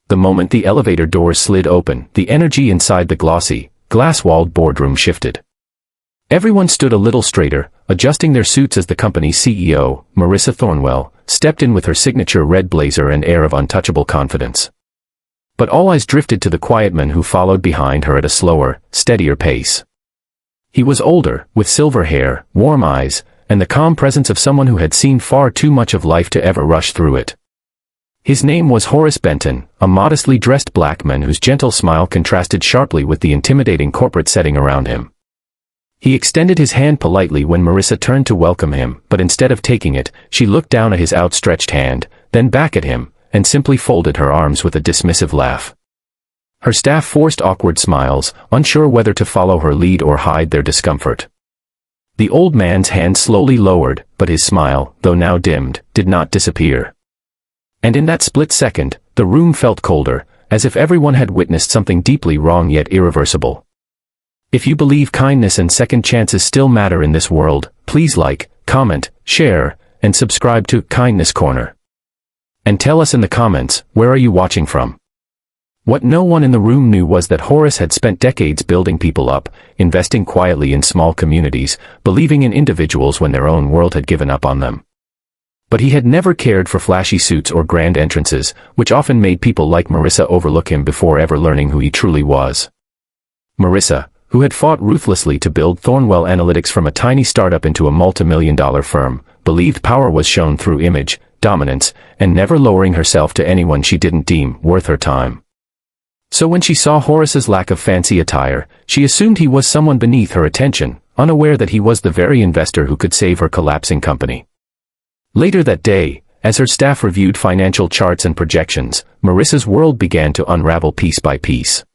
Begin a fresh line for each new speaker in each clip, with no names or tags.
The moment the elevator doors slid open, the energy inside the glossy, glass-walled boardroom shifted. Everyone stood a little straighter, adjusting their suits as the company's CEO, Marissa Thornwell, stepped in with her signature red blazer and air of untouchable confidence. But all eyes drifted to the quiet man who followed behind her at a slower, steadier pace. He was older, with silver hair, warm eyes, and the calm presence of someone who had seen far too much of life to ever rush through it. His name was Horace Benton, a modestly dressed black man whose gentle smile contrasted sharply with the intimidating corporate setting around him. He extended his hand politely when Marissa turned to welcome him, but instead of taking it, she looked down at his outstretched hand, then back at him, and simply folded her arms with a dismissive laugh. Her staff forced awkward smiles, unsure whether to follow her lead or hide their discomfort. The old man's hand slowly lowered, but his smile, though now dimmed, did not disappear. And in that split second, the room felt colder, as if everyone had witnessed something deeply wrong yet irreversible. If you believe kindness and second chances still matter in this world, please like, comment, share, and subscribe to Kindness Corner. And tell us in the comments, where are you watching from? What no one in the room knew was that Horace had spent decades building people up, investing quietly in small communities, believing in individuals when their own world had given up on them. But he had never cared for flashy suits or grand entrances, which often made people like Marissa overlook him before ever learning who he truly was. Marissa, who had fought ruthlessly to build Thornwell Analytics from a tiny startup into a multi-million-dollar firm, believed power was shown through image, dominance, and never lowering herself to anyone she didn't deem worth her time. So when she saw Horace's lack of fancy attire, she assumed he was someone beneath her attention, unaware that he was the very investor who could save her collapsing company. Later that day, as her staff reviewed financial charts and projections, Marissa's world began to unravel piece by piece.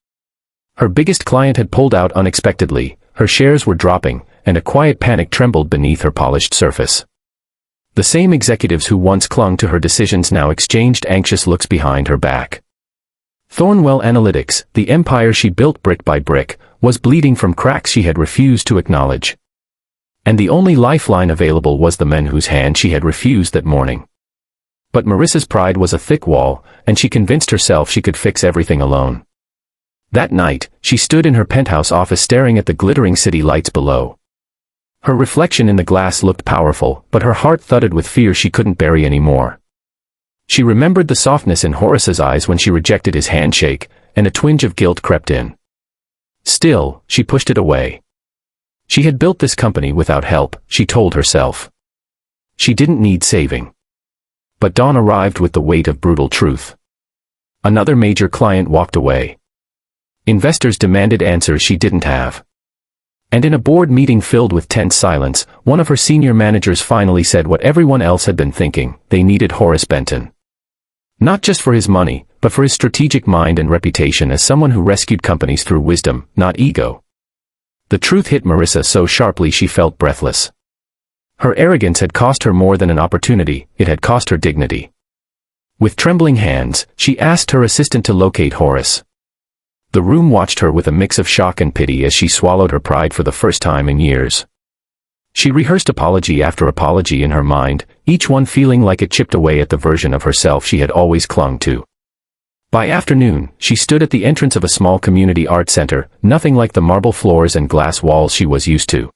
Her biggest client had pulled out unexpectedly, her shares were dropping, and a quiet panic trembled beneath her polished surface. The same executives who once clung to her decisions now exchanged anxious looks behind her back. Thornwell Analytics, the empire she built brick by brick, was bleeding from cracks she had refused to acknowledge. And the only lifeline available was the man whose hand she had refused that morning. But Marissa's pride was a thick wall, and she convinced herself she could fix everything alone. That night, she stood in her penthouse office staring at the glittering city lights below. Her reflection in the glass looked powerful, but her heart thudded with fear she couldn't bury anymore. She remembered the softness in Horace's eyes when she rejected his handshake, and a twinge of guilt crept in. Still, she pushed it away. She had built this company without help, she told herself. She didn't need saving. But dawn arrived with the weight of brutal truth. Another major client walked away. Investors demanded answers she didn't have. And in a board meeting filled with tense silence, one of her senior managers finally said what everyone else had been thinking: they needed Horace Benton. Not just for his money, but for his strategic mind and reputation as someone who rescued companies through wisdom, not ego. The truth hit Marissa so sharply she felt breathless. Her arrogance had cost her more than an opportunity, it had cost her dignity. With trembling hands, she asked her assistant to locate Horace. The room watched her with a mix of shock and pity as she swallowed her pride for the first time in years. She rehearsed apology after apology in her mind, each one feeling like it chipped away at the version of herself she had always clung to. By afternoon, she stood at the entrance of a small community art center, nothing like the marble floors and glass walls she was used to.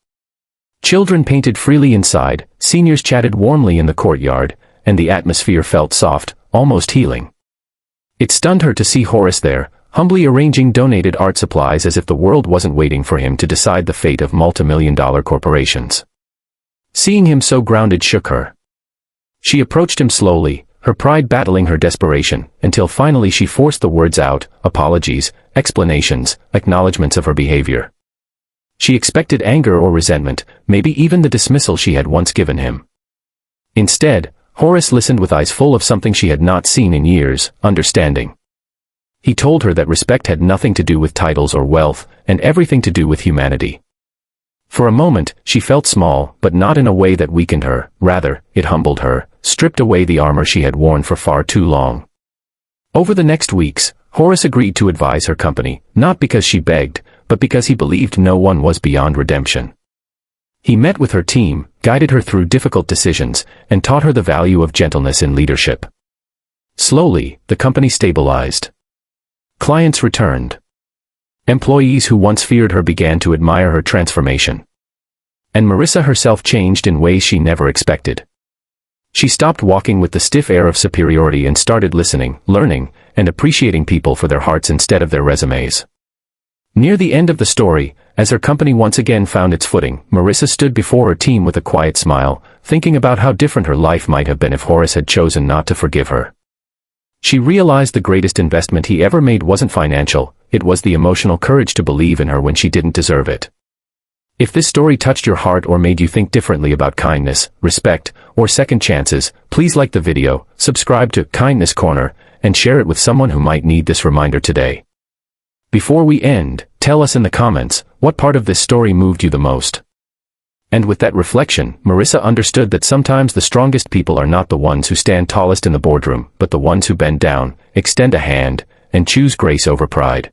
Children painted freely inside, seniors chatted warmly in the courtyard, and the atmosphere felt soft, almost healing. It stunned her to see Horace there, humbly arranging donated art supplies as if the world wasn't waiting for him to decide the fate of multi-million-dollar corporations. Seeing him so grounded shook her. She approached him slowly, her pride battling her desperation, until finally she forced the words out: apologies, explanations, acknowledgments of her behavior. She expected anger or resentment, maybe even the dismissal she had once given him. Instead, Horace listened with eyes full of something she had not seen in years: understanding. He told her that respect had nothing to do with titles or wealth, and everything to do with humanity. For a moment, she felt small, but not in a way that weakened her. Rather, it humbled her, stripped away the armor she had worn for far too long. Over the next weeks, Horace agreed to advise her company, not because she begged, but because he believed no one was beyond redemption. He met with her team, guided her through difficult decisions, and taught her the value of gentleness in leadership. Slowly, the company stabilized. Clients returned. Employees who once feared her began to admire her transformation. And Marissa herself changed in ways she never expected. She stopped walking with the stiff air of superiority and started listening, learning, and appreciating people for their hearts instead of their resumes. Near the end of the story, as her company once again found its footing, Marissa stood before her team with a quiet smile, thinking about how different her life might have been if Horace had chosen not to forgive her. She realized the greatest investment he ever made wasn't financial, it was the emotional courage to believe in her when she didn't deserve it. If this story touched your heart or made you think differently about kindness, respect, or second chances, please like the video, subscribe to Kindness Corner, and share it with someone who might need this reminder today. Before we end, tell us in the comments, what part of this story moved you the most? And with that reflection, Marissa understood that sometimes the strongest people are not the ones who stand tallest in the boardroom, but the ones who bend down, extend a hand, and choose grace over pride.